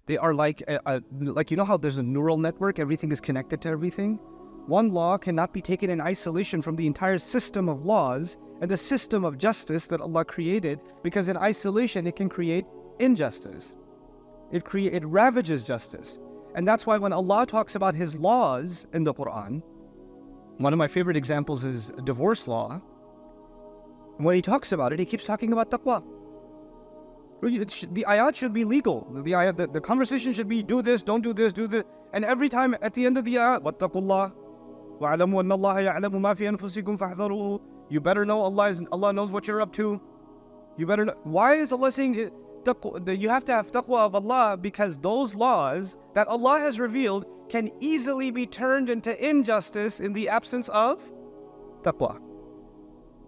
They are like you know how there's a neural network, everything is connected to everything? One law cannot be taken in isolation from the entire system of laws and the system of justice that Allah created, because in isolation it can create injustice. It ravages justice. And that's why when Allah talks about His laws in the Quran, one of my favorite examples is divorce law. When He talks about it, He keeps talking about taqwa. The ayat should be legal. The conversation should be, do this, don't do this, do this. And every time at the end of the ayat, وَاتَّقُوا اللَّهَ وَاعْلَمُوا أَنَّ اللَّهَ يَعْلَمُ مَا فِي أَنفُسِكُمْ فَاحْذَرُوهُ. You better know Allah knows what you're up to. You better know. Why is Allah saying you have to have taqwa of Allah? Because those laws that Allah has revealed can easily be turned into injustice in the absence of taqwa.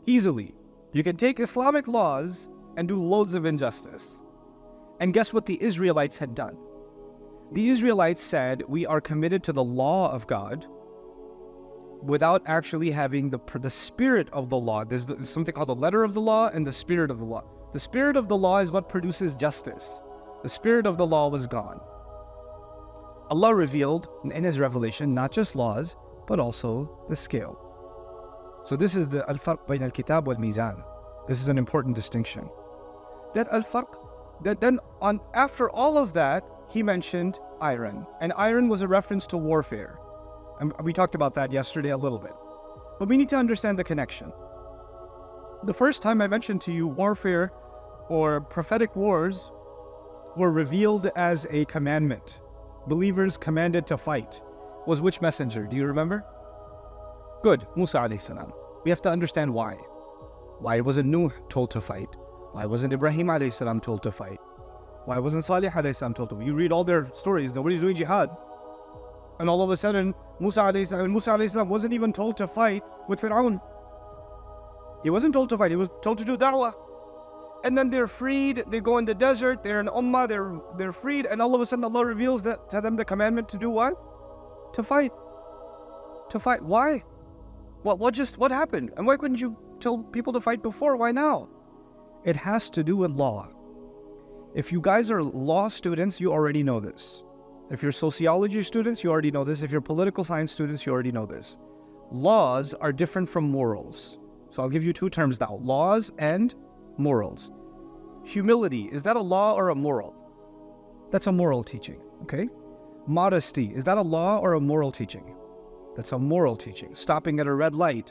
Easily. You can take Islamic laws and do loads of injustice. And guess what the Israelites had done? The Israelites said, we are committed to the law of God without actually having the spirit of the law. There's something called the letter of the law and the spirit of the law. The spirit of the law is what produces justice. The spirit of the law was gone. Allah revealed in His revelation not just laws, but also the scale. So this is the al-farq bayn al-kitab wal-mizan. This is an important distinction. That al-farq, after all of that, He mentioned iron. And iron was a reference to warfare. And we talked about that yesterday a little bit. But we need to understand the connection. The first time I mentioned to you warfare or prophetic wars were revealed as a commandment. Believers commanded to fight. Was which messenger? Do you remember? Good. Musa alayhi salam. We have to understand why. Why wasn't Nuh told to fight? Why wasn't Ibrahim alayhi salam told to fight? Why wasn't Salih alayhi salam told to fight? You read all their stories, nobody's doing jihad. And all of a sudden, Musa alayhi salam wasn't even told to fight with Fir'aun. He wasn't told to fight, he was told to do da'wah. And then they're freed, they go in the desert, they're in Ummah, they're freed, and all of a sudden Allah reveals to them the commandment to do what? To fight. To fight. Why? What happened? And why couldn't you tell people to fight before? Why now? It has to do with law. If you guys are law students, you already know this. If you're sociology students, you already know this. If you're political science students, you already know this. Laws are different from morals. So I'll give you two terms now, laws and morals. Humility, is that a law or a moral? That's a moral teaching, okay? Modesty, is that a law or a moral teaching? That's a moral teaching. Stopping at a red light